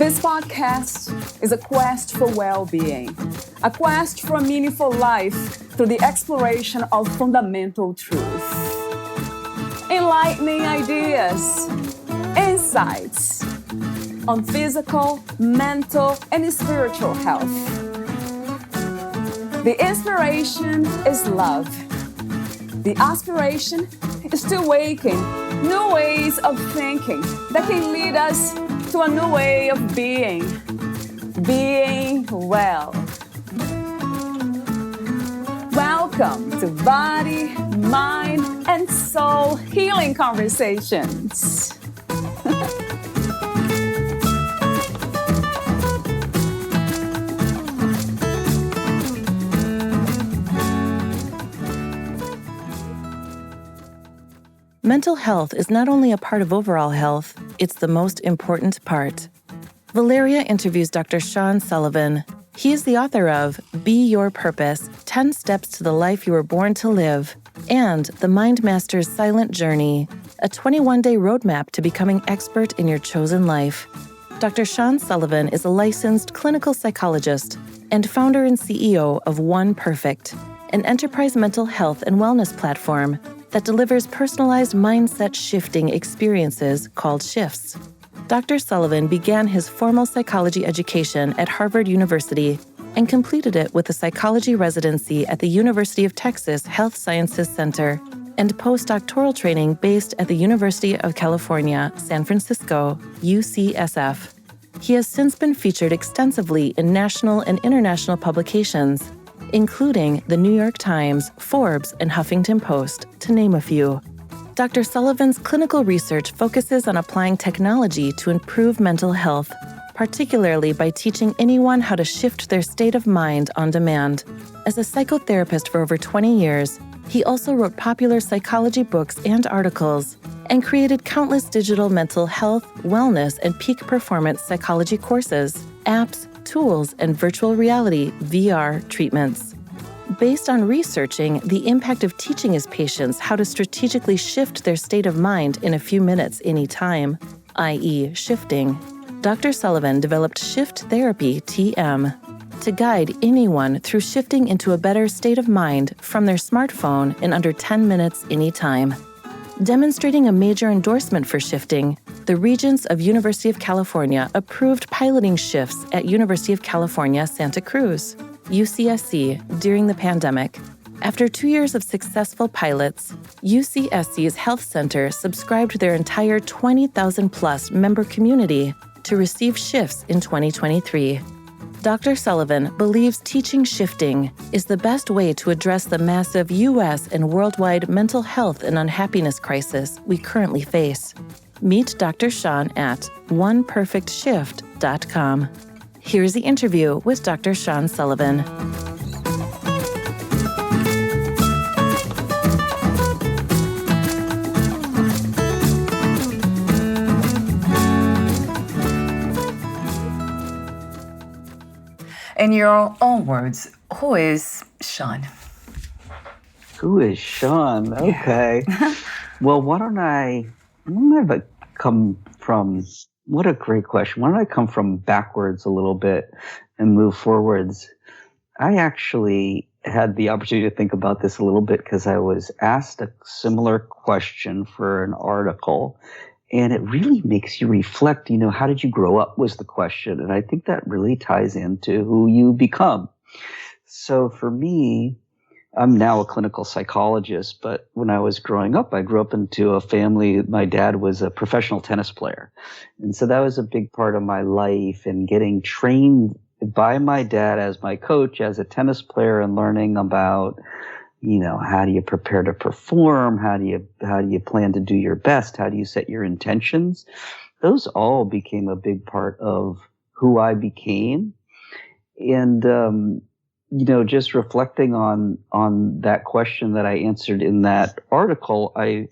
This podcast is a quest for well-being, a quest for a meaningful life through the exploration of fundamental truth. Enlightening ideas, insights on physical, mental, and spiritual health. The inspiration is love. The aspiration is to awaken new ways of thinking that can lead us to a new way of being well. Welcome to Body, Mind, and Soul Healing Conversations. Mental health is not only a part of overall health, it's the most important part. Valeria interviews Dr. Sean Sullivan. He is the author of Be Your Purpose, 10 Steps to the Life You Were Born to Live, and The Mind Master's Silent Journey, a 21-day roadmap to becoming expert in your chosen life. Dr. Sean Sullivan is a licensed clinical psychologist and founder and CEO of One Perfect, an enterprise mental health and wellness platform that delivers personalized mindset shifting experiences called shifts. Dr. Sullivan began his formal psychology education at Harvard University and completed it with a psychology residency at the University of Texas Health Sciences Center and postdoctoral training based at the University of California, San Francisco, UCSF. He has since been featured extensively in national and international publications, including the New York Times, Forbes, and Huffington Post, to name a few. Dr. Sullivan's clinical research focuses on applying technology to improve mental health, particularly by teaching anyone how to shift their state of mind on demand. As a psychotherapist for over 20 years, he also wrote popular psychology books and articles, and created countless digital mental health, wellness, and peak performance psychology courses, apps, tools, and virtual reality (VR) treatments. Based on researching the impact of teaching his patients how to strategically shift their state of mind in a few minutes anytime, i.e. shifting, Dr. Sullivan developed Shift Therapy TM to guide anyone through shifting into a better state of mind from their smartphone in under 10 minutes anytime. Demonstrating a major endorsement for shifting, the Regents of University of California approved piloting shifts at University of California, Santa Cruz, UCSC, during the pandemic. After 2 years of successful pilots, UCSC's Health Center subscribed their entire 20,000-plus member community to receive shifts in 2023. Dr. Sullivan believes teaching shifting is the best way to address the massive U.S. and worldwide mental health and unhappiness crisis we currently face. Meet Dr. Sean at oneperfectshift.com. Here's the interview with Dr. Sean Sullivan. In your own words, who is Sean? Who is Sean? Okay. Well, why don't I come from, what a great question. Why don't I come from backwards a little bit and move forwards? I actually had the opportunity to think about this a little bit because I was asked a similar question for an article. And it really makes you reflect, how did you grow up was the question. And I think that really ties into who you become. So for me, I'm now a clinical psychologist, but when I was growing up, I grew up into a family. My dad was a professional tennis player. And so that was a big part of my life, and getting trained by my dad as my coach as a tennis player and learning about, how do you prepare to perform? How do you plan to do your best? How do you set your intentions? Those all became a big part of who I became. And, just reflecting on that question that I answered in that article, I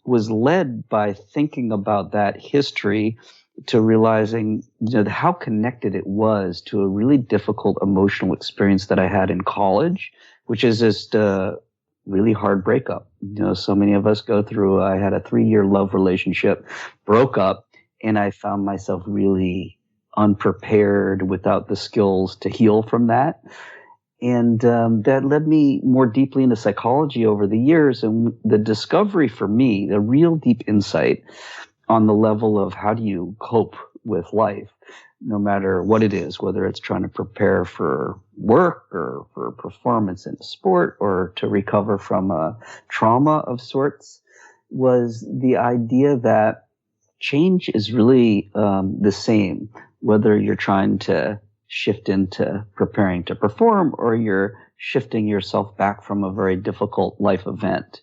was led by thinking about that history to realizing, how connected it was to a really difficult emotional experience that I had in college, which is just a really hard breakup. So many of us go through, I had a 3-year love relationship, broke up, and I found myself really unprepared, without the skills to heal from that. And that led me more deeply into psychology over the years. And the discovery for me, the real deep insight on the level of how do you cope with life, no matter what it is, whether it's trying to prepare for work or for performance in a sport or to recover from a trauma of sorts, was the idea that change is really the same, whether you're trying to shift into preparing to perform or you're shifting yourself back from a very difficult life event.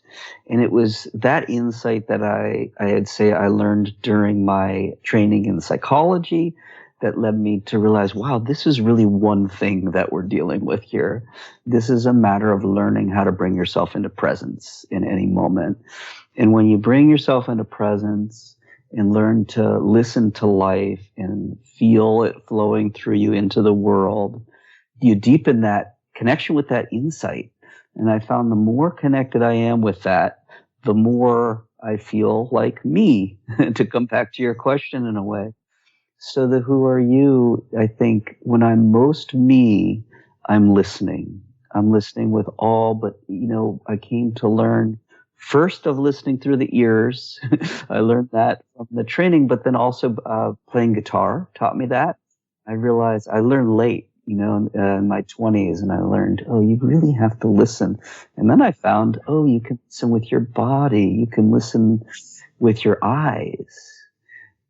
And it was that insight that I'd say I learned during my training in psychology that led me to realize, wow, this is really one thing that we're dealing with here. This is a matter of learning how to bring yourself into presence in any moment. And when you bring yourself into presence and learn to listen to life and feel it flowing through you into the world, you deepen that connection with that insight. And I found the more connected I am with that, the more I feel like me, to come back to your question in a way. So the who are you, I think when I'm most me, I'm listening. I'm listening with all, but I came to learn first of listening through the ears. I learned that from the training, but then also playing guitar taught me that. I realized I learned late, in my 20s, and I learned, you really have to listen. And then I found, you can listen with your body. You can listen with your eyes.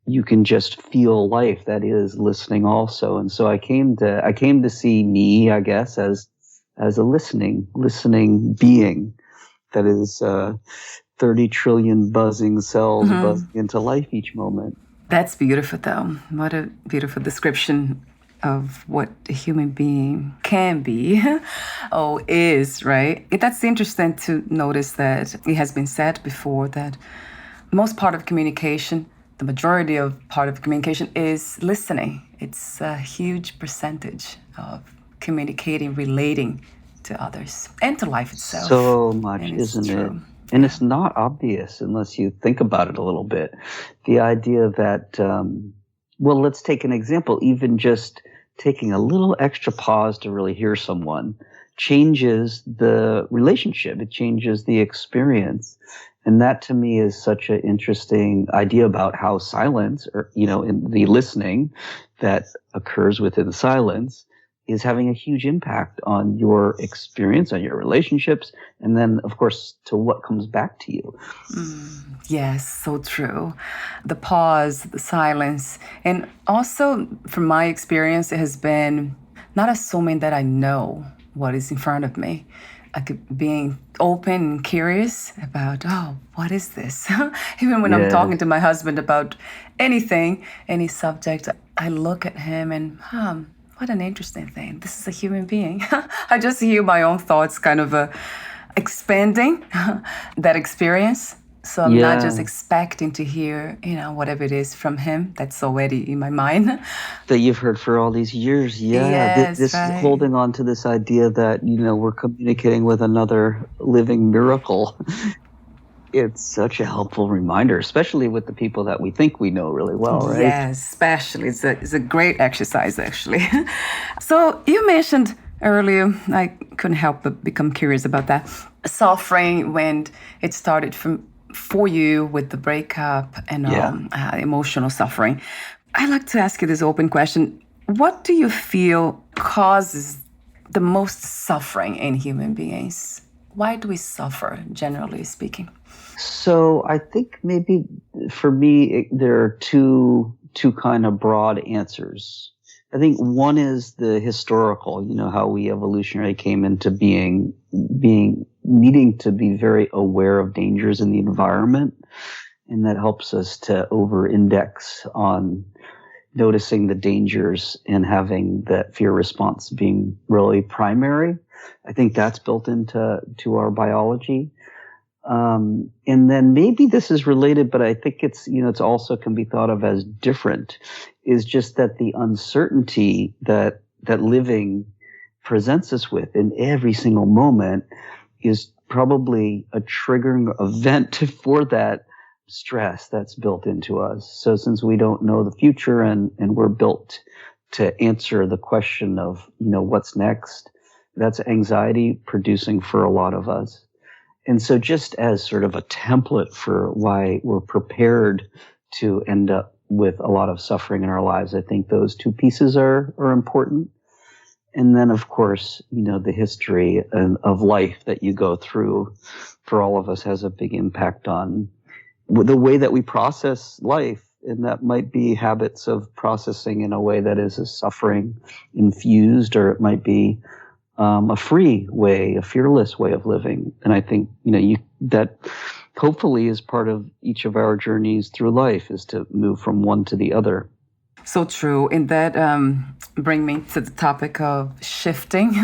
You can just feel life. That is listening also. And so I came to see me, I guess, as a listening being. That is 30 trillion buzzing cells buzzing into life each moment. That's beautiful, though. What a beautiful description of what a human being can be, is, right? That's interesting to notice that it has been said before that most part of communication, the majority of part of communication is listening. It's a huge percentage of communicating, relating to others and to life itself. So much, isn't it? And it's not obvious unless you think about it a little bit. The idea that, let's take an example. Even just taking a little extra pause to really hear someone changes the relationship. It changes the experience. And that to me is such an interesting idea about how silence, or, in the listening that occurs within silence, is having a huge impact on your experience, on your relationships, and then, of course, to what comes back to you. Yes, so true. The pause, the silence. And also, from my experience, it has been not assuming that I know what is in front of me. Being open and curious about, what is this? Even when I'm talking to my husband about anything, any subject, I look at him and, what an interesting thing. This is a human being. I just hear my own thoughts kind of expanding that experience. So I'm not just expecting to hear, whatever it is from him that's already in my mind. That you've heard for all these years. Yeah. Yes, this right. Holding on to this idea that, we're communicating with another living miracle. It's such a helpful reminder, especially with the people that we think we know really well, right? Yes, especially. It's a great exercise, actually. So you mentioned earlier, I couldn't help but become curious about that. Suffering when it started for you with the breakup and emotional suffering. I'd like to ask you this open question. What do you feel causes the most suffering in human beings? Why do we suffer, generally speaking? So I think maybe for me, there are two kind of broad answers. I think one is the historical, how we evolutionarily came into being needing to be very aware of dangers in the environment. And that helps us to over-index on noticing the dangers and having that fear response being really primary. I think that's built into our biology. And then maybe this is related, but I think it's also can be thought of as different, is just that the uncertainty that living presents us with in every single moment is probably a triggering event for that stress that's built into us. So since we don't know the future and we're built to answer the question of, what's next, that's anxiety producing for a lot of us. And so just as sort of a template for why we're prepared to end up with a lot of suffering in our lives, I think those two pieces are important. And then, of course, the history of life that you go through for all of us has a big impact on the way that we process life. And that might be habits of processing in a way that is a suffering infused, or it might be a free way, a fearless way of living. And I think, that hopefully is part of each of our journeys through life, is to move from one to the other. So true. And that bring me to the topic of shifting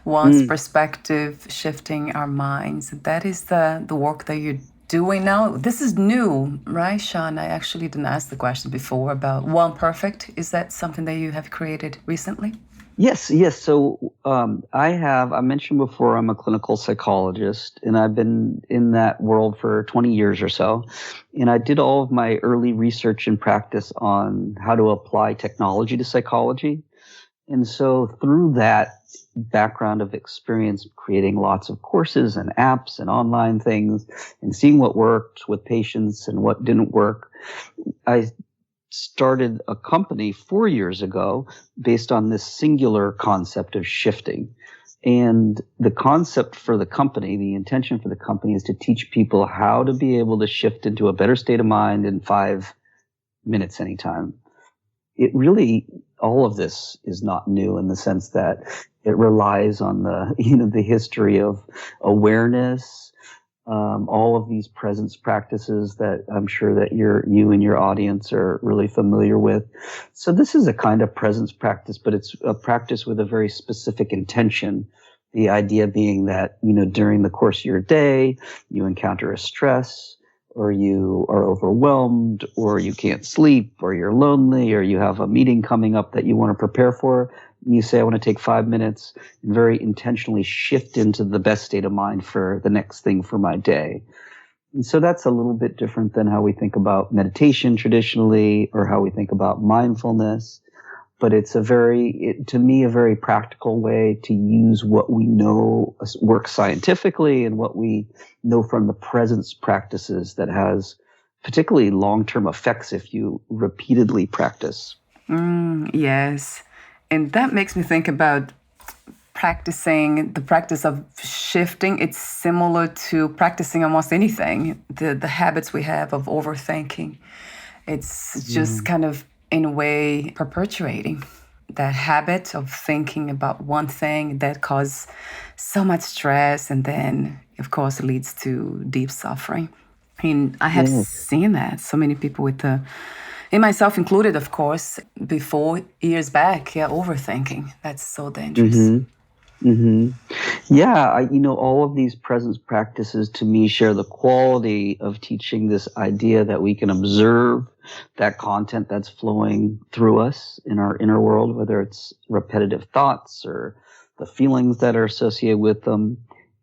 one's perspective, shifting our minds. That is the work that you're doing now. This is new, right, Sean? I actually didn't ask the question before about One Perfect. Is that something that you have created recently? Yes. So I mentioned before, I'm a clinical psychologist, and I've been in that world for 20 years or so. And I did all of my early research and practice on how to apply technology to psychology. And so through that background of experience, creating lots of courses and apps and online things and seeing what worked with patients and what didn't work, I started a company 4 years ago based on this singular concept of shifting. And the concept for the company, the intention for the company, is to teach people how to be able to shift into a better state of mind in 5 minutes anytime. It really, all of this is not new in the sense that it relies on the history of awareness, all of these presence practices that I'm sure that you and your audience are really familiar with. So this is a kind of presence practice, but it's a practice with a very specific intention. The idea being that, during the course of your day, you encounter a stress, or you are overwhelmed, or you can't sleep, or you're lonely, or you have a meeting coming up that you want to prepare for. You say, I want to take 5 minutes and very intentionally shift into the best state of mind for the next thing for my day. And so that's a little bit different than how we think about meditation traditionally, or how we think about mindfulness. But it's to me, a very practical way to use what we know works scientifically and what we know from the presence practices that has particularly long-term effects if you repeatedly practice. Yes. And that makes me think about practicing the practice of shifting. It's similar to practicing almost anything, the habits we have of overthinking. It's just kind of, in a way, perpetuating that habit of thinking about one thing that causes so much stress, and then, of course, leads to deep suffering. And I have seen that so many people and myself included, of course, before, years back, overthinking. That's so dangerous. Yeah, all of these presence practices to me share the quality of teaching this idea that we can observe that content that's flowing through us in our inner world, whether it's repetitive thoughts or the feelings that are associated with them.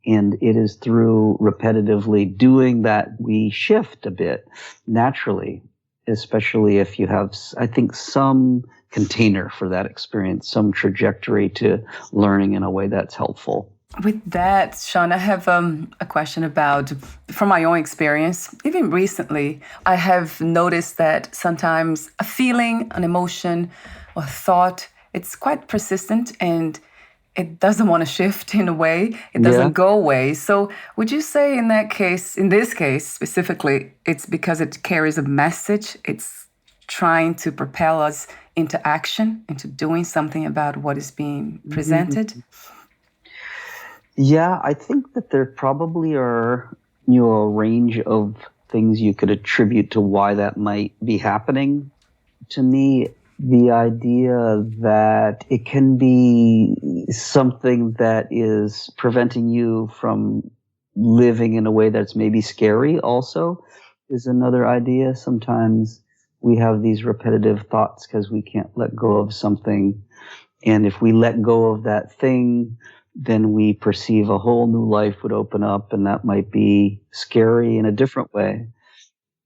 And it is through repetitively doing that we shift a bit naturally, especially if you have, I think, some container for that experience, some trajectory to learning in a way that's helpful. With that, Sean, I have a question about, from my own experience, even recently, I have noticed that sometimes a feeling, an emotion, or thought, it's quite persistent and it doesn't want to shift in a way. It doesn't go away. So would you say in this case specifically, it's because it carries a message? It's trying to propel us into action, into doing something about what is being presented? Yeah, I think that there probably are, a range of things you could attribute to why that might be happening. To me, the idea that it can be something that is preventing you from living in a way that's maybe scary also is another idea. Sometimes we have these repetitive thoughts because we can't let go of something. And if we let go of that thing, then we perceive a whole new life would open up, and that might be scary in a different way.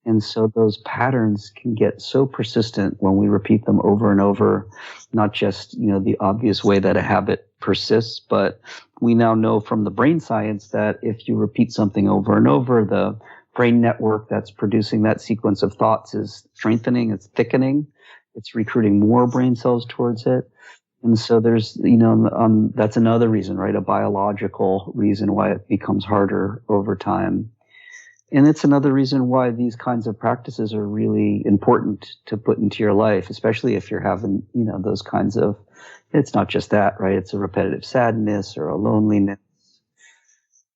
And so those patterns can get so persistent when we repeat them over and over, not just, the obvious way that a habit persists, but we now know from the brain science that if you repeat something over and over, the brain network that's producing that sequence of thoughts is strengthening, it's thickening, it's recruiting more brain cells towards it. And so there's, that's another reason, right? A biological reason why it becomes harder over time. And it's another reason why these kinds of practices are really important to put into your life, especially if you're having, those kinds of, it's not just that, right? It's a repetitive sadness or a loneliness.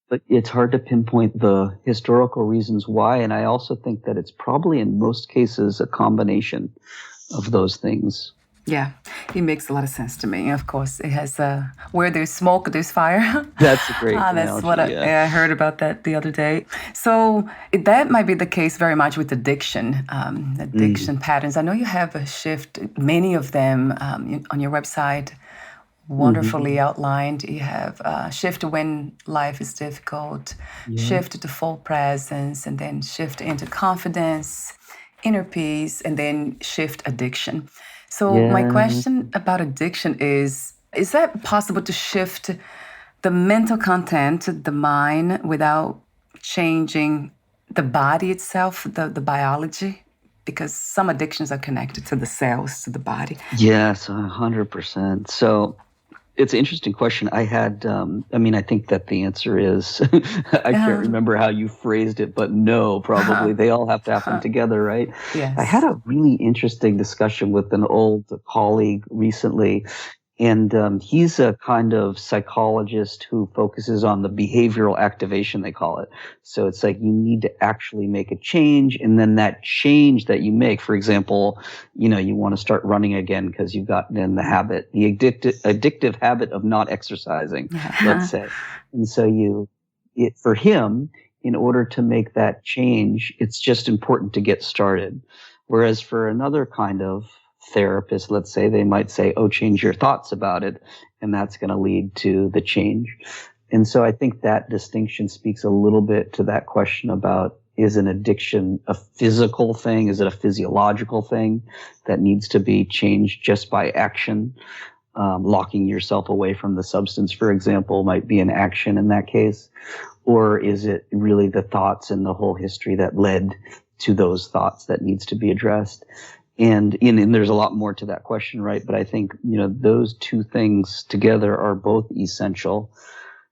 But it's hard to pinpoint the historical reasons why. And I also think that it's probably in most cases a combination of those things. Yeah, it makes a lot of sense to me. Of course, it has where there's smoke, there's fire. That's a great analogy. That's what I heard about that the other day. So that might be the case very much with addiction patterns. I know you have a shift, many of them on your website, wonderfully outlined. You have shift when life is difficult, shift to full presence, and then shift into confidence, inner peace, and then shift addiction. So my question about addiction is that possible to shift the mental content, the mind, without changing the body itself, the biology? Because some addictions are connected to the cells, to the body. Yes, 100%. So it's an interesting question. I had, I think that the answer is, I can't remember how you phrased it, but no, probably. They all have to happen together, right? Yes. I had a really interesting discussion with an old colleague recently, and he's a kind of psychologist who focuses on the behavioral activation, they call it. So it's like you need to actually make a change, and then that change that you make, for example, you want to start running again because you've gotten in the habit, the addictive habit of not exercising, let's say. And so for him, in order to make that change, it's just important to get started. Whereas for another kind of therapist, let's say, they might say, change your thoughts about it, and that's going to lead to the change. And so I think that distinction speaks a little bit to that question about, is an addiction a physical thing? Is it a physiological thing that needs to be changed just by action? Locking yourself away from the substance, for example, might be an action in that case. Or is it really the thoughts and the whole history that led to those thoughts that needs to be addressed? And there's a lot more to that question, right? But I think, those two things together are both essential.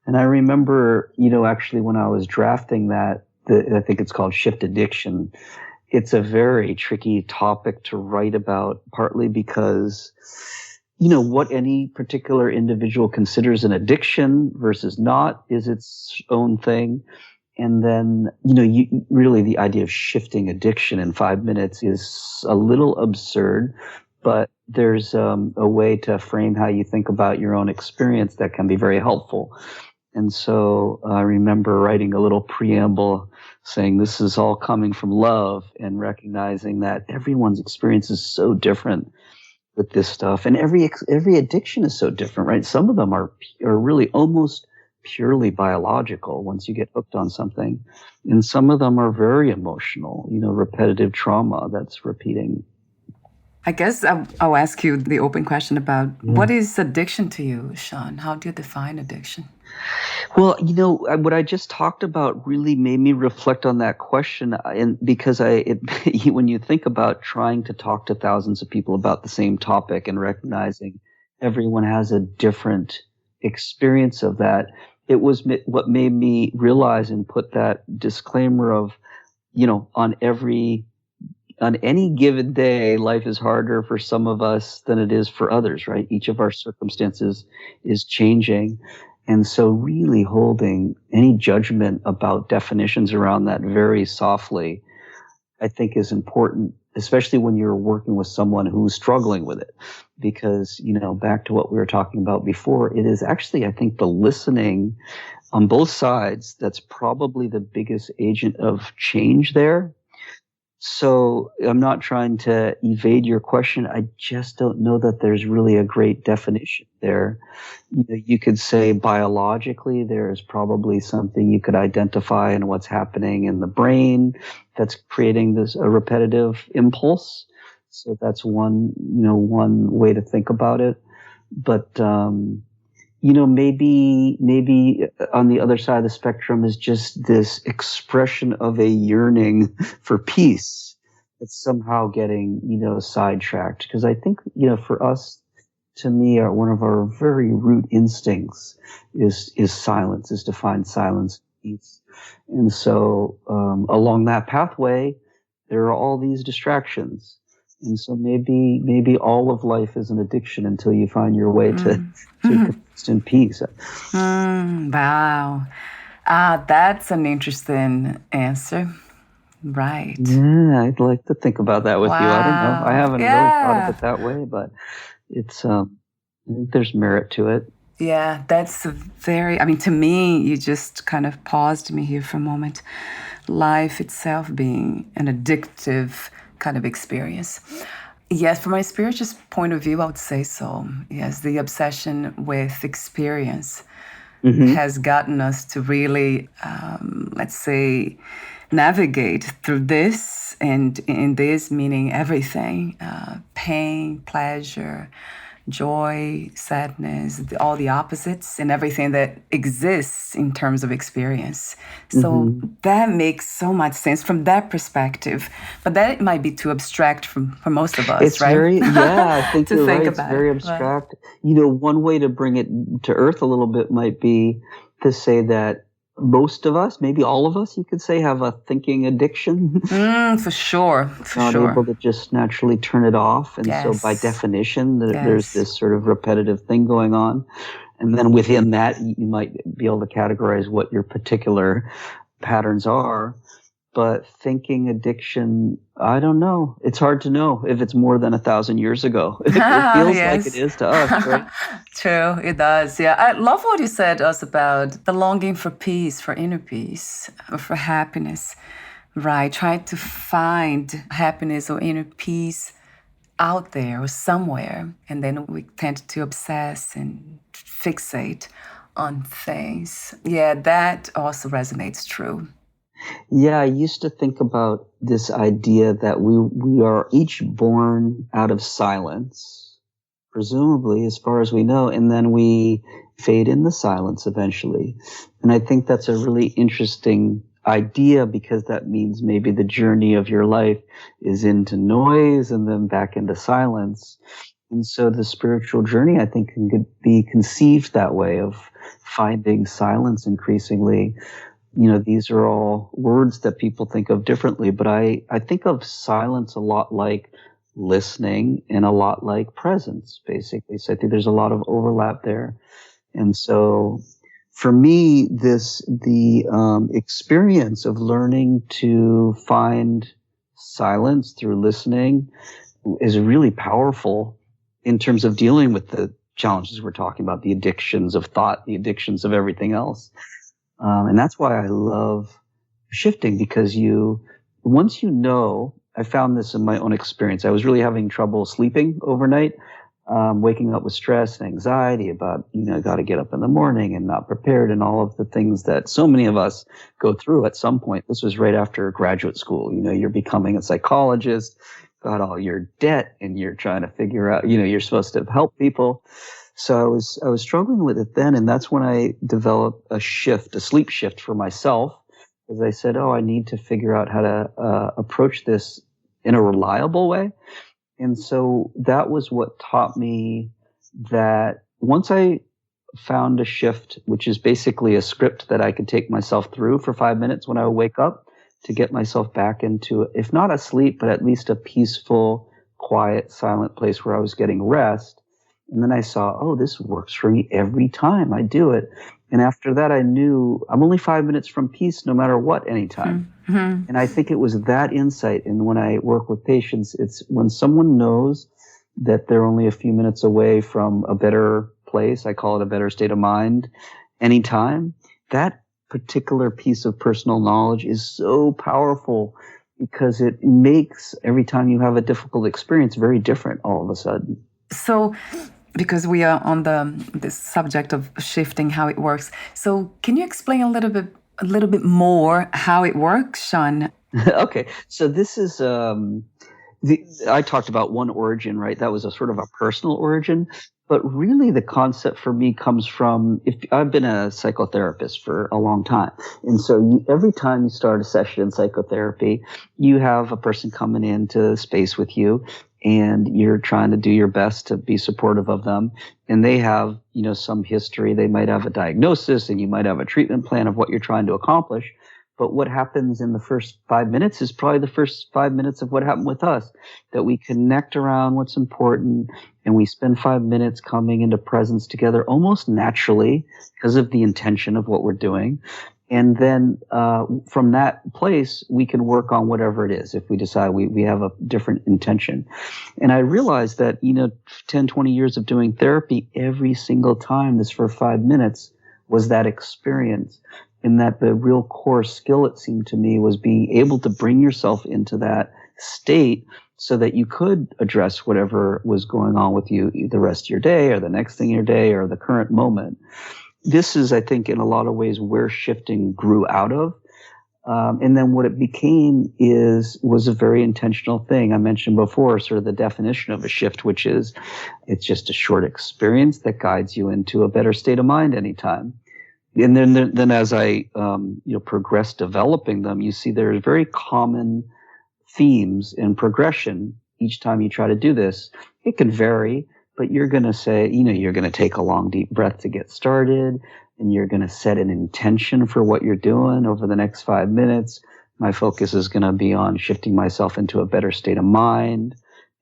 And I remember, actually when I was drafting that, I think it's called Shift Addiction. It's a very tricky topic to write about, partly because, what any particular individual considers an addiction versus not is its own thing. And then, really the idea of shifting addiction in 5 minutes is a little absurd, but there's a way to frame how you think about your own experience that can be very helpful. And so I remember writing a little preamble saying this is all coming from love and recognizing that everyone's experience is so different with this stuff. And every addiction is so different, right? Some of them are really almost purely biological once you get hooked on something. And some of them are very emotional, repetitive trauma that's repeating. I guess I'll ask you the open question about what is addiction to you, Sean? How do you define addiction? Well, what I just talked about really made me reflect on that question. And because when you think about trying to talk to thousands of people about the same topic and recognizing everyone has a different experience of that, it was what made me realize and put that disclaimer of, on any given day, life is harder for some of us than it is for others, right? Each of our circumstances is changing. And so really holding any judgment about definitions around that very softly, I think is important, especially when you're working with someone who's struggling with it. Because, back to what we were talking about before, it is actually, I think, the listening on both sides that's probably the biggest agent of change there. So I'm not trying to evade your question. I just don't know that there's really a great definition there. You could say biologically there's probably something you could identify in what's happening in the brain that's creating this a repetitive impulse. So that's one way to think about it. But maybe on the other side of the spectrum is just this expression of a yearning for peace that's somehow getting, sidetracked. Because I think, for us, to me, one of our very root instincts is silence, is to find silence and peace. And so along that pathway, there are all these distractions. And so maybe all of life is an addiction until you find your way to constant peace. Wow. That's an interesting answer. Right. Yeah, I'd like to think about that with you. I don't know. I haven't really thought of it that way, but it's I think there's merit to it. Yeah, that's to me, you just kind of paused me here for a moment. Life itself being an addictive kind of experience. Yes, from my spiritual point of view, I would say so. Yes, the obsession with experience has gotten us to really, let's say, navigate through this, and in this meaning everything, pain, pleasure, joy, sadness, all the opposites and everything that exists in terms of experience. So that makes so much sense from that perspective. But that might be too abstract for most of us, it's right? I think to you're think right. about It's very abstract. One way to bring it to earth a little bit might be to say that most of us, maybe all of us, you could say, have a thinking addiction. For sure. Not able to just naturally turn it off. And so by Yes. definition, there's this sort of repetitive thing going on. And then within that, you might be able to categorize what your particular patterns are. But thinking addiction, I don't know. It's hard to know if it's more than 1,000 years ago. It feels like it is to us, right? True, it does. Yeah, I love what you said us about the longing for peace, for inner peace, for happiness. Right, trying to find happiness or inner peace out there or somewhere. And then we tend to obsess and fixate on things. Yeah, that also resonates true. Yeah, I used to think about this idea that we are each born out of silence, presumably, as far as we know, and then we fade in the silence eventually. And I think that's a really interesting idea, because that means maybe the journey of your life is into noise and then back into silence. And so the spiritual journey, I think, can be conceived that way, of finding silence increasingly. These are all words that people think of differently, but I think of silence a lot like listening and a lot like presence, basically. So I think there's a lot of overlap there. And so for me, the experience of learning to find silence through listening is really powerful in terms of dealing with the challenges we're talking about, the addictions of thought, the addictions of everything else. And that's why I love shifting, because once I found this in my own experience. I was really having trouble sleeping overnight, waking up with stress and anxiety about, got to get up in the morning and not prepared, and all of the things that so many of us go through at some point. This was right after graduate school. You're becoming a psychologist, got all your debt, and you're trying to figure out, you're supposed to help people. So I was struggling with it then, and that's when I developed a sleep shift for myself, because I said, I need to figure out how to approach this in a reliable way. And so that was what taught me that once I found a shift, which is basically a script that I could take myself through for 5 minutes when I would wake up, to get myself back into, if not a sleep, but at least a peaceful, quiet, silent place where I was getting rest. And then I saw, this works for me every time I do it. And after that, I knew I'm only 5 minutes from peace no matter what, anytime. Mm-hmm. And I think it was that insight. And when I work with patients, it's when someone knows that they're only a few minutes away from a better place, I call it a better state of mind, anytime, that particular piece of personal knowledge is so powerful because it makes every time you have a difficult experience very different all of a sudden. So, because we are on this subject of shifting, how it works. So, can you explain a little bit more how it works, Sean? Okay, so this is I talked about one origin, right? That was a sort of a personal origin, but really the concept for me comes from, if I've been a psychotherapist for a long time. And so every time you start a session in psychotherapy, you have a person coming into space with you and you're trying to do your best to be supportive of them. And they have, some history. They might have a diagnosis and you might have a treatment plan of what you're trying to accomplish. But what happens in the first 5 minutes is probably the first 5 minutes of what happened with us, that we connect around what's important and we spend 5 minutes coming into presence together almost naturally because of the intention of what we're doing. And then from that place, we can work on whatever it is if we decide we have a different intention. And I realized that, 10, 20 years of doing therapy, every single time this for 5 minutes was that experience. And that the real core skill, it seemed to me, was being able to bring yourself into that state so that you could address whatever was going on with you the rest of your day or the next thing in your day or the current moment. This is, I think, in a lot of ways where shifting grew out of. And then what it became was a very intentional thing. I mentioned before sort of the definition of a shift, which is it's just a short experience that guides you into a better state of mind anytime. And then as I progress developing them, you see there's very common themes in progression each time you try to do this. It can vary, but you're going to say, you're going to take a long, deep breath to get started, and you're going to set an intention for what you're doing over the next 5 minutes. My focus is going to be on shifting myself into a better state of mind,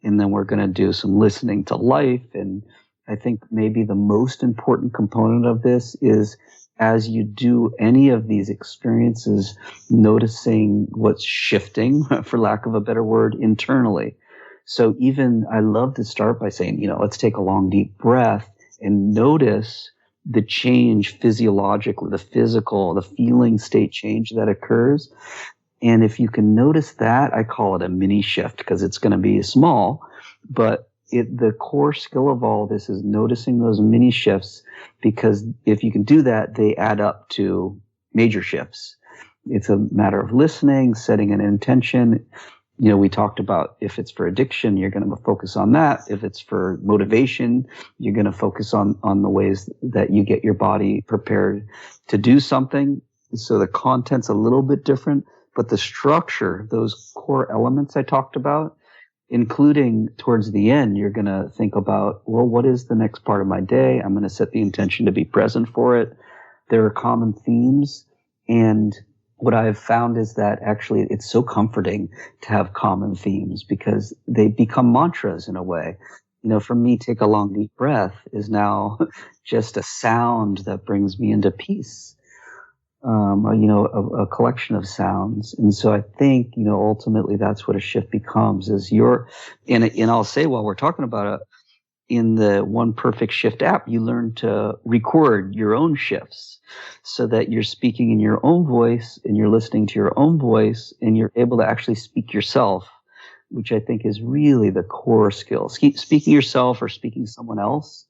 and then we're going to do some listening to life. And I think maybe the most important component of this is, as you do any of these experiences, noticing what's shifting, for lack of a better word, internally. So even I love to start by saying, let's take a long, deep breath and notice the change physiologically, the physical, the feeling state change that occurs. And if you can notice that, I call it a mini shift because it's going to be small, but the core skill of all this is noticing those mini shifts, because if you can do that, they add up to major shifts. It's a matter of listening, setting an intention. We talked about if it's for addiction, you're going to focus on that. If it's for motivation, you're going to focus on the ways that you get your body prepared to do something. So the content's a little bit different, but the structure, those core elements I talked about, including towards the end, you're going to think about, well, what is the next part of my day? I'm going to set the intention to be present for it. There are common themes. And what I've found is that actually it's so comforting to have common themes because they become mantras in a way. For me, take a long, deep breath is now just a sound that brings me into peace. A collection of sounds. And so I think, ultimately that's what a shift becomes is and I'll say while we're talking about it, in the One Perfect Shift app, you learn to record your own shifts so that you're speaking in your own voice and you're listening to your own voice and you're able to actually speak yourself, which I think is really the core skill. Speaking yourself or speaking someone else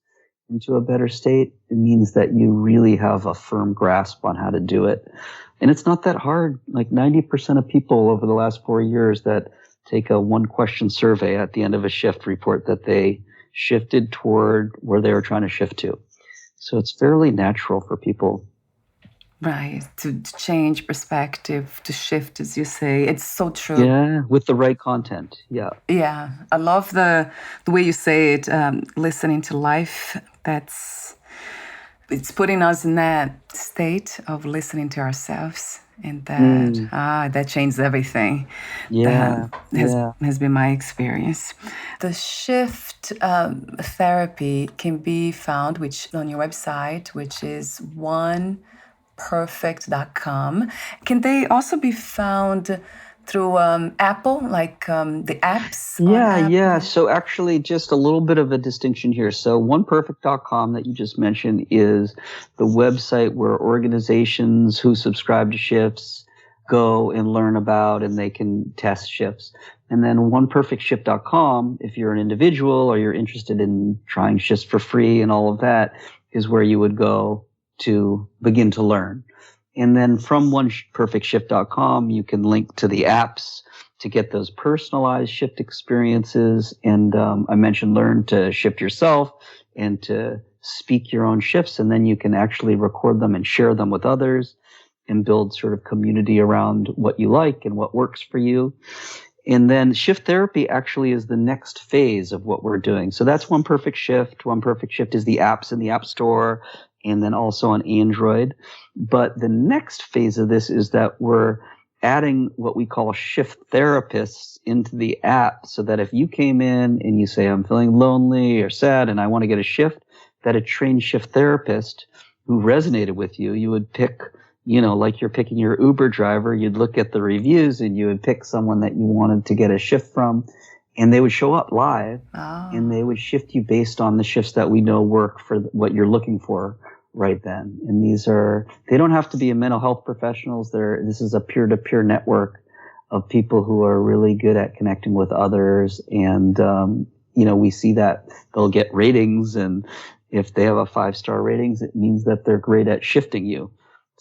into a better state, it means that you really have a firm grasp on how to do it. And it's not that hard. Like 90% of people over the last 4 years that take a 1-question survey at the end of a shift report that they shifted toward where they were trying to shift to. So it's fairly natural for people. Right, to change perspective, to shift, as you say. It's so true. Yeah, with the right content. Yeah. Yeah, I love the way you say it, listening to life. It's putting us in that state of listening to ourselves, and that changes everything. Yeah, that has been my experience. The shift therapy can be found on your website, which is onepperfect.com. Can they also be found through Apple, like the apps? Yeah. So actually just a little bit of a distinction here. So oneperfect.com that you just mentioned is the website where organizations who subscribe to shifts go and learn about, and they can test shifts. And then oneperfectshift.com, if you're an individual or you're interested in trying shifts for free and all of that, is where you would go to begin to learn. And then from oneperfectshift.com, you can link to the apps to get those personalized shift experiences. And I mentioned learn to shift yourself and to speak your own shifts. And then you can actually record them and share them with others and build sort of community around what you like and what works for you. And then shift therapy actually is the next phase of what we're doing. So that's One Perfect Shift. One Perfect Shift is the apps in the App Store and then also on Android. But the next phase of this is that we're adding what we call shift therapists into the app, so that if you came in and you say, I'm feeling lonely or sad and I want to get a shift, that a trained shift therapist who resonated with you, you would pick, like you're picking your Uber driver, you'd look at the reviews and you would pick someone that you wanted to get a shift from, and they would show up live and they would shift you based on the shifts that we know work for what you're looking for right then. And they don't have to be mental health professionals. This is a peer-to-peer network of people who are really good at connecting with others. And, we see that they'll get ratings, and if they have a 5-star ratings, it means that they're great at shifting you.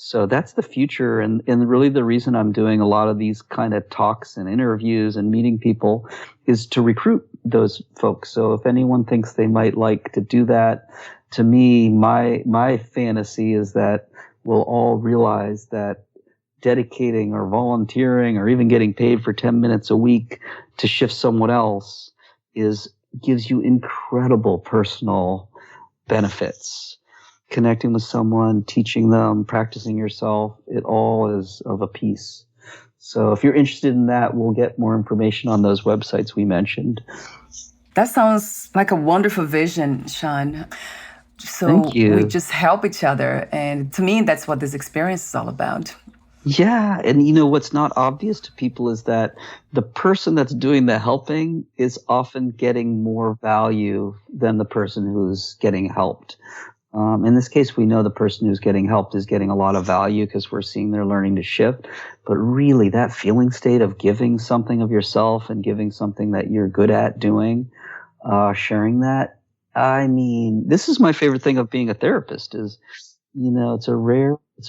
So that's the future. And really the reason I'm doing a lot of these kind of talks and interviews and meeting people is to recruit those folks. So if anyone thinks they might like to do that, to me, my fantasy is that we'll all realize that dedicating or volunteering or even getting paid for 10 minutes a week to shift someone else gives you incredible personal benefits. Connecting with someone, teaching them, practicing yourself, it all is of a piece. So if you're interested in that, we'll get more information on those websites we mentioned. That sounds like a wonderful vision, Sean. So Thank you. We just help each other. And to me, that's what this experience is all about. Yeah. And what's not obvious to people is that the person that's doing the helping is often getting more value than the person who's getting helped. In this case, we know the person who's getting helped is getting a lot of value because we're seeing they're learning to shift. But really, that feeling state of giving something of yourself and giving something that you're good at doing, sharing that, this is my favorite thing of being a therapist is, it's a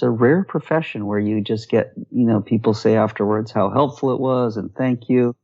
rare profession where you just get, people say afterwards how helpful it was and thank you.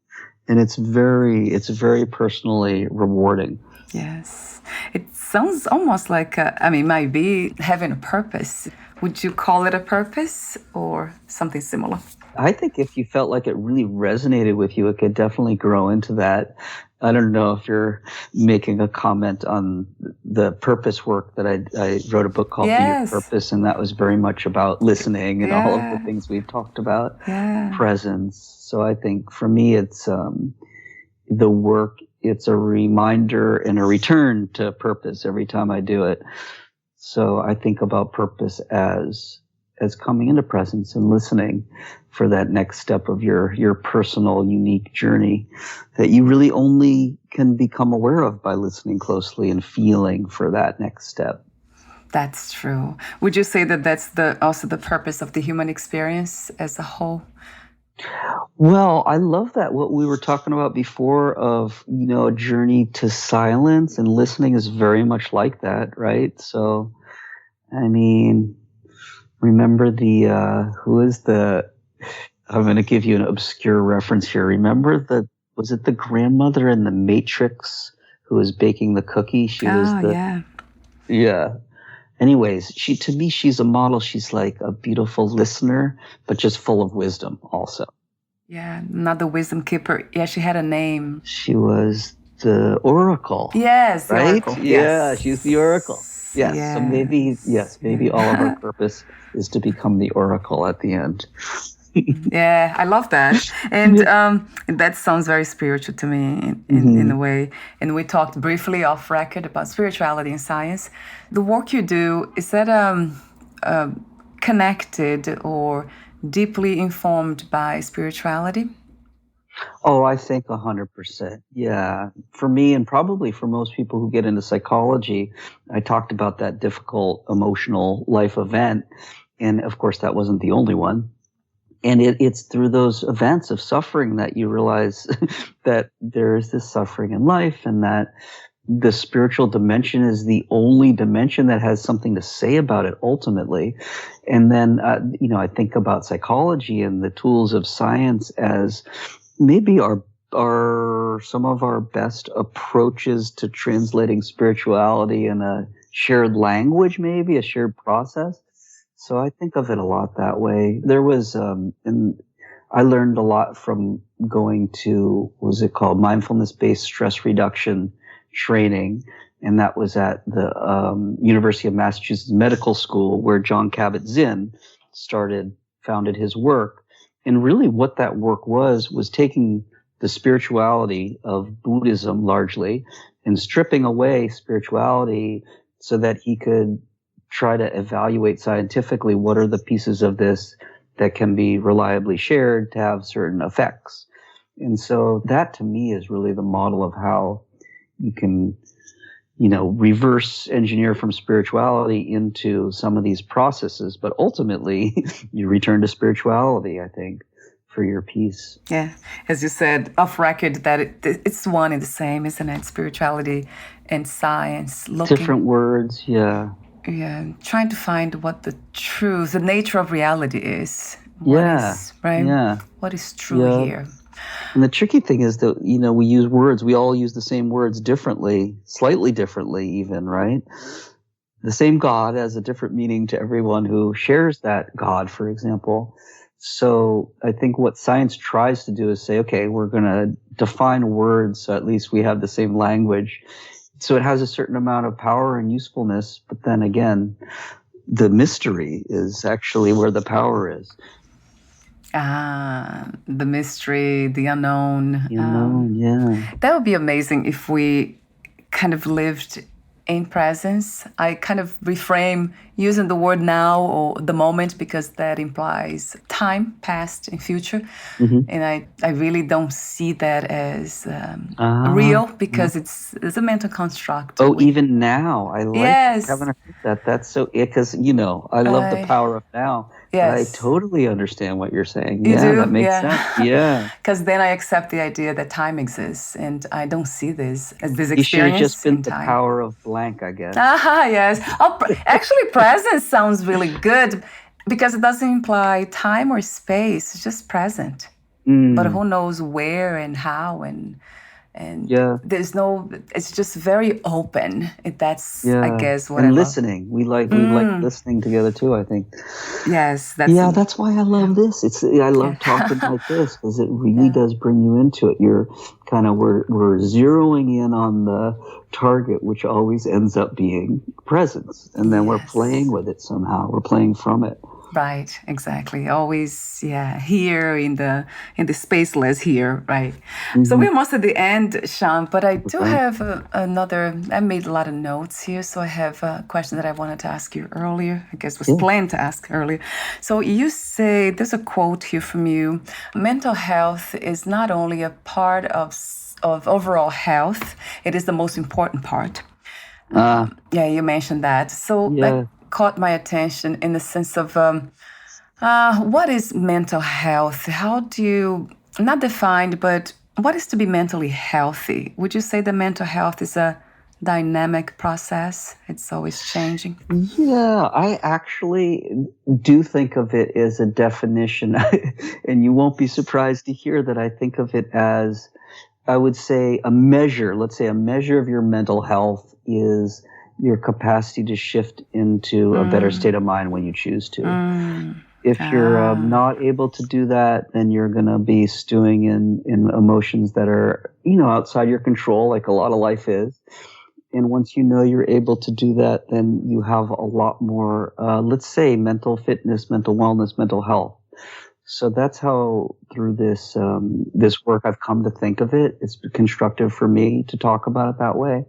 And it's very personally rewarding. Yes. It sounds almost like, might be having a purpose. Would you call it a purpose or something similar? I think if you felt like it really resonated with you, it could definitely grow into that. I don't know if you're making a comment on the purpose work that I wrote a book called Be Your Purpose, and that was very much about listening and all of the things we've talked about, presence. So I think for me, it's the work, it's a reminder and a return to purpose every time I do it. So I think about purpose as coming into presence and listening for that next step of your personal, unique journey that you really only can become aware of by listening closely and feeling for that next step. That's true. Would you say that that's also the purpose of the human experience as a whole? Well, I love that what we were talking about before of, a journey to silence, and listening is very much like that, right? So, remember I'm going to give you an obscure reference here. Remember was it the grandmother in The Matrix who was baking the cookie? Yeah. Anyways, to me, she's a model. She's like a beautiful listener, but just full of wisdom also. Yeah, not the wisdom keeper. Yeah, she had a name. She was the Oracle. Yes, right? Oracle. Yeah, Yes. she's the Oracle. Yes. Yeah. So maybe all of our purpose is to become the Oracle at the end. Yeah, I love that. And that sounds very spiritual to me in a way. And we talked briefly off record about spirituality and science. The work you do, is that connected or deeply informed by spirituality? Oh, I think 100%. Yeah. For me, and probably for most people who get into psychology, I talked about that difficult emotional life event. And of course, that wasn't the only one. And it's through those events of suffering that you realize that there is this suffering in life, and that the spiritual dimension is the only dimension that has something to say about it ultimately. And then, I think about psychology and the tools of science as maybe are some of our best approaches to translating spirituality in a shared language, maybe a shared process. So I think of it a lot that way. There was, and I learned a lot from going to, what was it called, mindfulness-based stress reduction training. And that was at the University of Massachusetts Medical School, where John Kabat-Zinn founded his work. And really what that work was taking the spirituality of Buddhism largely and stripping away spirituality so that he could try to evaluate scientifically what are the pieces of this that can be reliably shared to have certain effects. And so that to me is really the model of how you can, reverse engineer from spirituality into some of these processes. But ultimately, you return to spirituality, I think, for your peace. Yeah. As you said, off record, that it's one and the same, isn't it? Spirituality and science. Different words, yeah. Yeah, trying to find what the nature of reality is. Right? Yeah. What is true here? And the tricky thing is that, we use words, we all use the same words differently, slightly differently even, right? The same God has a different meaning to everyone who shares that God, for example. So I think what science tries to do is say, okay, we're going to define words so at least we have the same language. So it has a certain amount of power and usefulness, but then again, the mystery is actually where the power is. The mystery, the unknown. Yeah. That would be amazing if we kind of lived in presence. I kind of reframe using the word now or the moment, because that implies time, past and future. Mm-hmm. And I really don't see that as real, because it's a mental construct. Even now. I like having that. That's so, because, I love the power of now. Yes. I totally understand what you're saying. You do? That makes sense. Yeah. Because then I accept the idea that time exists, and I don't see this as this experience. You should have just been the power of blank, I guess. Yes. Actually, presence sounds really good, because it doesn't imply time or space. It's just present. But who knows where and how, and there's no. It's just very open. That's I guess what. And listening, we like listening together too, I think. Yes, that's why I love this. I love talking like this, because it really does bring you into it. You're kind of we're zeroing in on the target, which always ends up being presence, and then we're playing with it somehow. We're playing from it. Right, exactly. Always, here in the spaceless here, right? Mm-hmm. So we're almost at the end, Sean, but I do have I made a lot of notes here, so I have a question that I wanted to ask you earlier. I guess was planned to ask earlier. So you say, there's a quote here from you: mental health is not only a part of overall health, it is the most important part. You mentioned that. So that caught my attention in the sense of what is mental health? How do you, not defined, but what is to be mentally healthy? Would you say that mental health is a dynamic process? It's always changing? Yeah, I actually do think of it as a definition, and you won't be surprised to hear that I think of it as, I would say, a measure. Let's say a measure of your mental health is your capacity to shift into a better state of mind when you choose to. If you're not able to do that, then you're going to be stewing in emotions that are, outside your control, like a lot of life is. And once you're able to do that, then you have a lot more, let's say, mental fitness, mental wellness, mental health. So that's how, through this work, I've come to think of it. It's constructive for me to talk about it that way.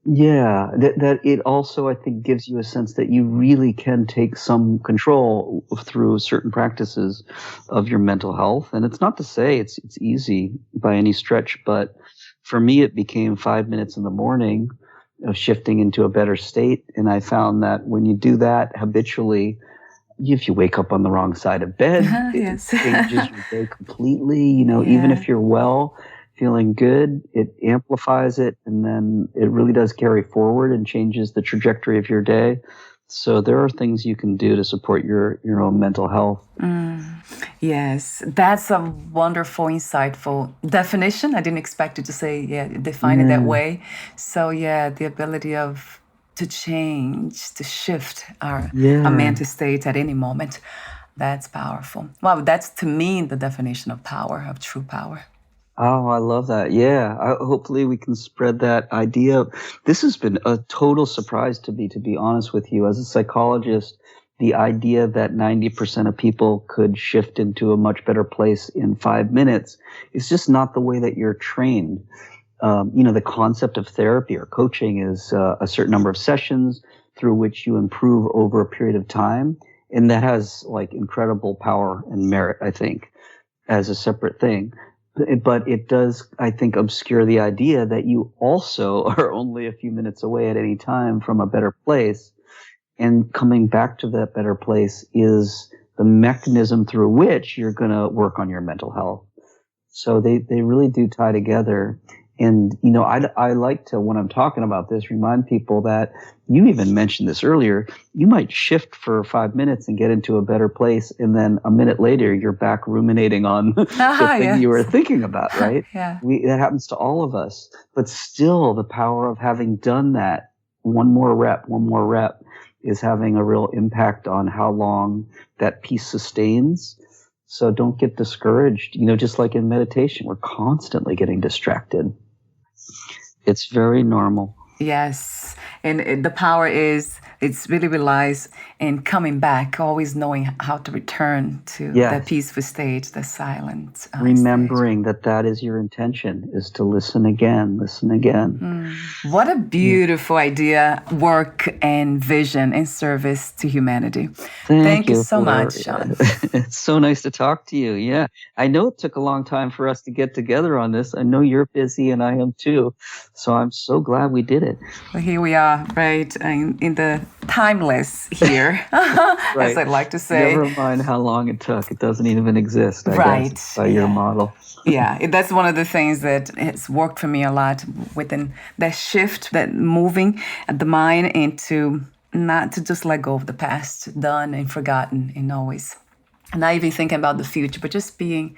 Yeah, that it also, I think, gives you a sense that you really can take some control through certain practices of your mental health. And it's not to say it's easy by any stretch, but for me, it became 5 minutes in the morning of shifting into a better state. And I found that when you do that habitually, if you wake up on the wrong side of bed, Yes. it changes your day completely. Even Yeah. if you're well, feeling good, it amplifies it, and then it really does carry forward and changes the trajectory of your day. So there are things you can do to support your own mental health. Yes, that's a wonderful, insightful definition. I didn't expect you to say, define it that way. So the ability to change, to shift our mental state at any moment. That's powerful. Well, that's to me the definition of power, of true power. Oh, I love that. Yeah. Hopefully we can spread that idea. This has been a total surprise to me, to be honest with you. As a psychologist, the idea that 90% of people could shift into a much better place in 5 minutes is just not the way that you're trained. The concept of therapy or coaching is a certain number of sessions through which you improve over a period of time. And that has like incredible power and merit, I think, as a separate thing. But it does, I think, obscure the idea that you also are only a few minutes away at any time from a better place. And coming back to that better place is the mechanism through which you're going to work on your mental health. So they really do tie together. And, I like to, when I'm talking about this, remind people that you even mentioned this earlier. You might shift for 5 minutes and get into a better place. And then a minute later, you're back ruminating on the thing you were thinking about, right? Yeah. That happens to all of us. But still, the power of having done that, one more rep, is having a real impact on how long that peace sustains. So don't get discouraged. Just like in meditation, we're constantly getting distracted. It's very normal. Yes. And the power it really relies in coming back, always knowing how to return to that peaceful state, the silent remembering state. that is your intention, is to listen again. What a beautiful idea, work and vision and service to humanity. Thank you so much, Sean. It's so nice to talk to you. Yeah. I know it took a long time for us to get together on this. I know you're busy and I am too. So I'm so glad we did it. Well, here we are, right, in the timeless here, as I'd like to say. Never mind how long it took. It doesn't even exist, I guess, by your model. That's one of the things that has worked for me a lot within that shift, that moving the mind into not to just let go of the past, done and forgotten, and always not even thinking about the future, but just being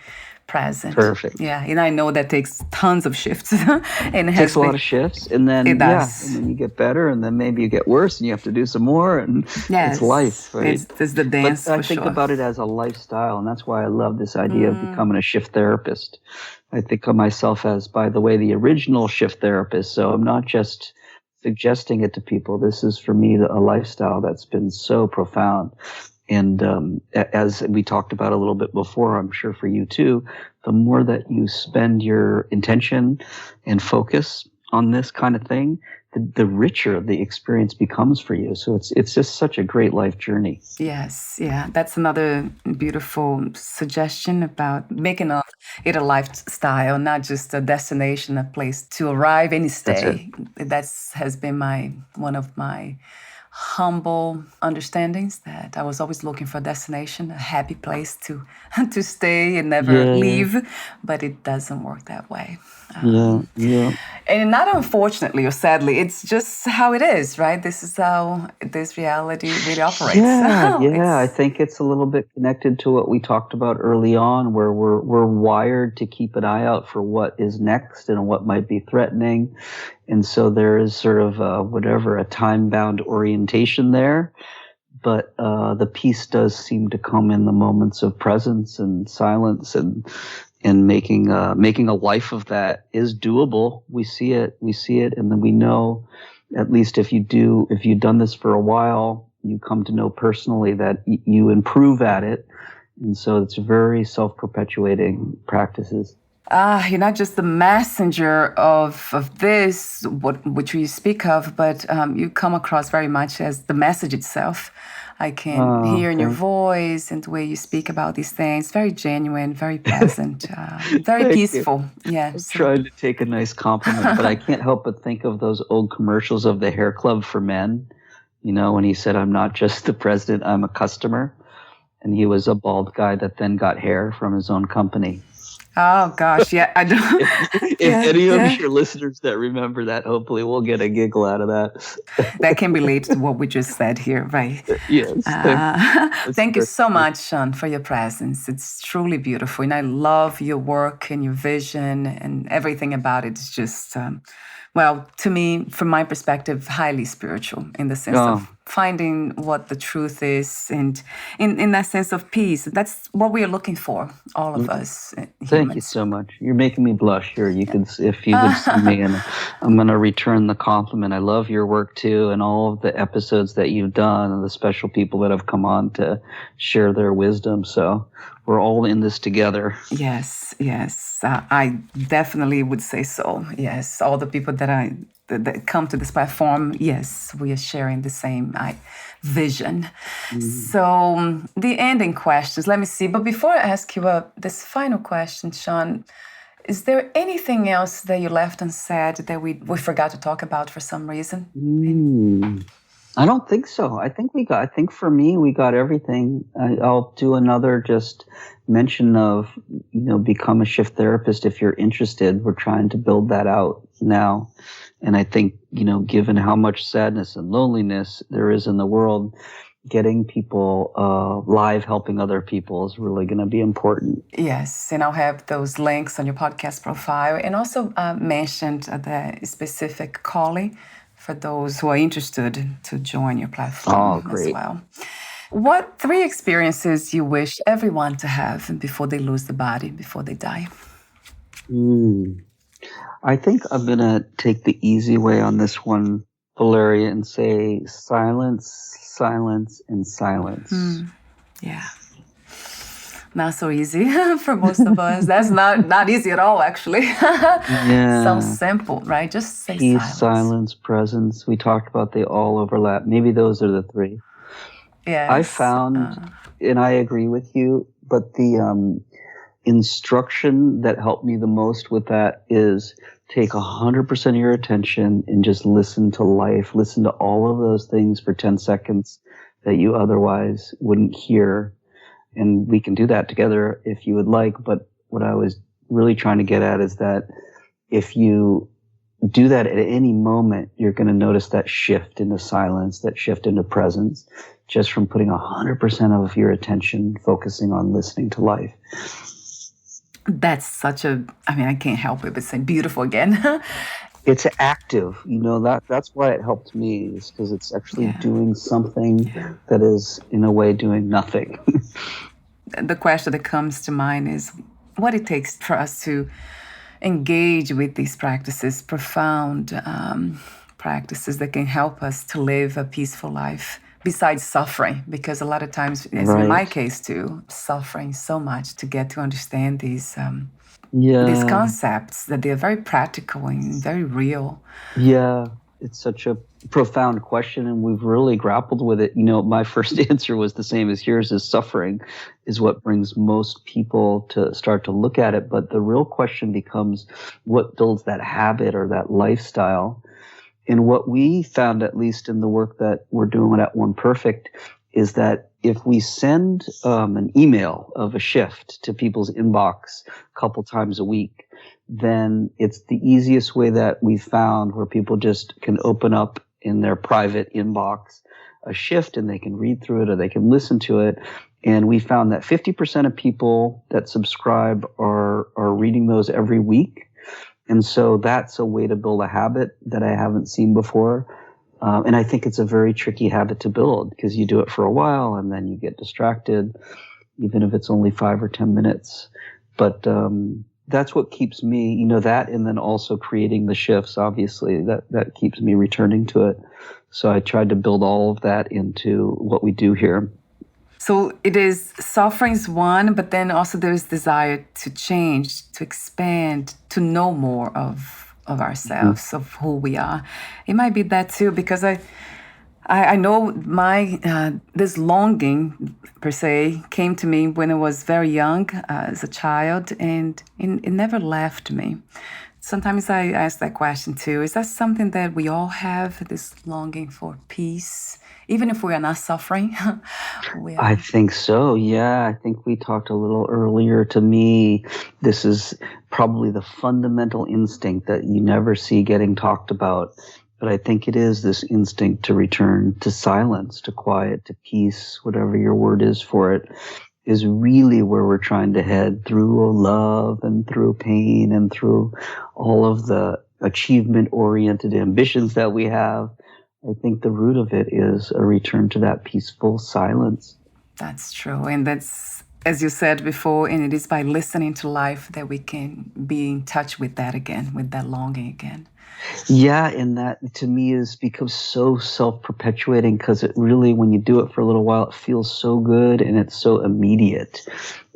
present. Perfect. Yeah, and I know that takes tons of shifts. And it takes a lot of shifts, and then it does. And then you get better, and then maybe you get worse, and you have to do some more, and it's life, right? It's the dance. But I think about it as a lifestyle, and that's why I love this idea of becoming a shift therapist. I think of myself as, by the way, the original shift therapist. So I'm not just suggesting it to people. This is, for me, a lifestyle that's been so profound. And as we talked about a little bit before, I'm sure for you too, the more that you spend your intention and focus on this kind of thing, the richer the experience becomes for you. So it's just such a great life journey. Yes, that's another beautiful suggestion about making it a lifestyle, not just a destination, a place to arrive and stay. That has been one of my humble understandings, that I was always looking for a destination, a happy place to stay and never leave, but it doesn't work that way. And not unfortunately or sadly, it's just how it is, right? This is how this reality really operates. I think it's a little bit connected to what we talked about early on, where we're wired to keep an eye out for what is next and what might be threatening. And so there is sort of a time-bound orientation there. But the peace does seem to come in the moments of presence and silence, and making a life of that is doable. We see it, and then we know, at least if you've done this for a while, you come to know personally that you improve at it. And so it's very self-perpetuating practices. You're not just the messenger of this, which you speak of, but you come across very much as the message itself. I can hear in your voice and the way you speak about these things. Very genuine, very pleasant, very peaceful. Yes. I'm trying to take a nice compliment, but I can't help but think of those old commercials of the hair club for men. When he said, "I'm not just the president, I'm a customer." and he was a bald guy that then got hair from his own company. Oh gosh, yeah, I do. If any of your listeners that remember that, hopefully we'll get a giggle out of that. That can relate to what we just said here, right? Yes. Thank you so much, Sean, for your presence. It's truly beautiful, and I love your work and your vision and everything about it. It's just, well, to me, from my perspective, highly spiritual in the sense of finding what the truth is, and in that sense of peace. That's what we are looking for, all of us. Thank you so much. You're making me blush here. You could, if you could see me, and I'm going to return the compliment. I love your work too, and all of the episodes that you've done, and the special people that have come on to share their wisdom. So we're all in this together. Yes. I definitely would say so. Yes, all the people that come to this platform, yes, we are sharing the same vision. So the ending questions, let me see. But before I ask you this final question, Sean, is there anything else that you left unsaid that we forgot to talk about for some reason? I don't think so. I think for me, we got everything. I'll do another just mention of, become a shift therapist if you're interested. We're trying to build that out now. And I think, given how much sadness and loneliness there is in the world, getting people live helping other people is really going to be important. Yes, and I'll have those links on your podcast profile, and also mentioned the specific calling for those who are interested to join your platform as well. What 3 experiences you wish everyone to have before they lose the body, before they die? I think I'm going to take the easy way on this one, Valeria, and say silence, silence, and silence. Yeah. Not so easy for most of us. That's not easy at all, actually. So simple, right? Just say peace, silence, presence. We talked about they all overlap. Maybe those are the 3. Yes. I found, and I agree with you, but the instruction that helped me the most with that is take 100% of your attention and just listen to life. Listen to all of those things for 10 seconds that you otherwise wouldn't hear. And we can do that together if you would like. But what I was really trying to get at is that if you do that at any moment, you're going to notice that shift into silence, that shift into presence, just from putting 100% of your attention focusing on listening to life. That's such I can't help it but say beautiful again. It's active, that's why it helped me, is because it's actually doing something that is, in a way, doing nothing. The question that comes to mind is what it takes for us to engage with these practices, profound practices that can help us to live a peaceful life besides suffering, because a lot of times, as in my case too, suffering so much to get to understand these concepts, that they're very practical and very real. Yeah, it's such a profound question, and we've really grappled with it. My first answer was the same as yours, is suffering is what brings most people to start to look at it. But the real question becomes what builds that habit or that lifestyle. And what we found, at least in the work that we're doing at One Perfect, is that if we send an email of a shift to people's inbox a couple times a week, then it's the easiest way that we've found where people just can open up in their private inbox a shift and they can read through it or they can listen to it. And we found that 50% of people that subscribe are reading those every week. And so that's a way to build a habit that I haven't seen before. And I think it's a very tricky habit to build because you do it for a while and then you get distracted, even if it's only 5 or 10 minutes. But that's what keeps me, that, and then also creating the shifts, obviously, that keeps me returning to it. So I tried to build all of that into what we do here. So it is suffering's one, but then also there is desire to change, to expand, to know more of ourselves, of who we are. It might be that too, because I know my this longing per se came to me when I was very young as a child, and it never left me, Sometimes I ask that question too. Is that something that we all have, this longing for peace, even if we are not suffering? I think so. Yeah. I think we talked a little earlier. To me, this is probably the fundamental instinct that you never see getting talked about. But I think it is this instinct to return to silence, to quiet, to peace, whatever your word is for it, is really where we're trying to head through love and through pain and through all of the achievement-oriented ambitions that we have. I think the root of it is a return to that peaceful silence. That's true. And that's, as you said before, and it is by listening to life that we can be in touch with that again, with that longing again. Yeah, and that to me has become so self-perpetuating because it really, when you do it for a little while, it feels so good and it's so immediate.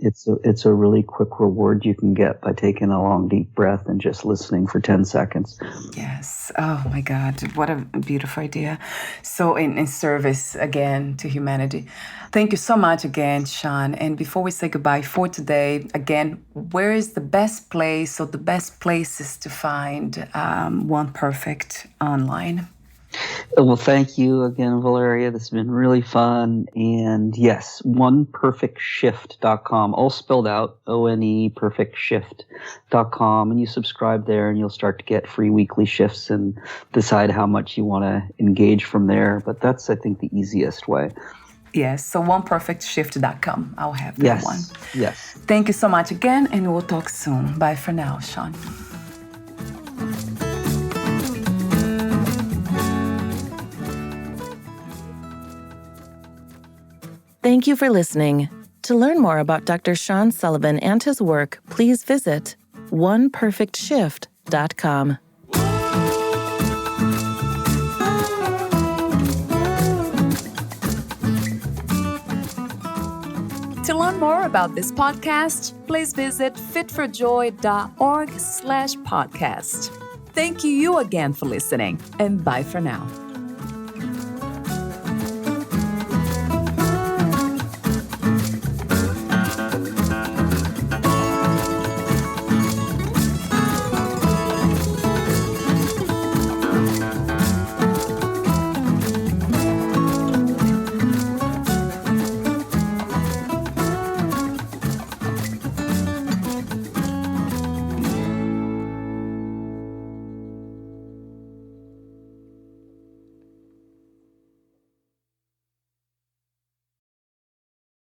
It's a really quick reward you can get by taking a long, deep breath and just listening for 10 seconds. Yes. Oh, my God. What a beautiful idea. So in service, again, to humanity. Thank you so much again, Sean. And before we say goodbye for today, again, where is the best place or the best places to find One Perfect online? Well, thank you again, Valeria. This has been really fun. And yes, oneperfectshift.com, all spelled out, ONE perfectshift.com. And you subscribe there and you'll start to get free weekly shifts and decide how much you want to engage from there. But that's, I think, the easiest way. Yes, so oneperfectshift.com. I'll have that one. Yes. Thank you so much again, and we'll talk soon. Bye for now, Sean. Thank you for listening. To learn more about Dr. Sean Sullivan and his work, please visit oneperfectshift.com. To learn more about this podcast, please visit fitforjoy.org/podcast. Thank you again for listening, and bye for now.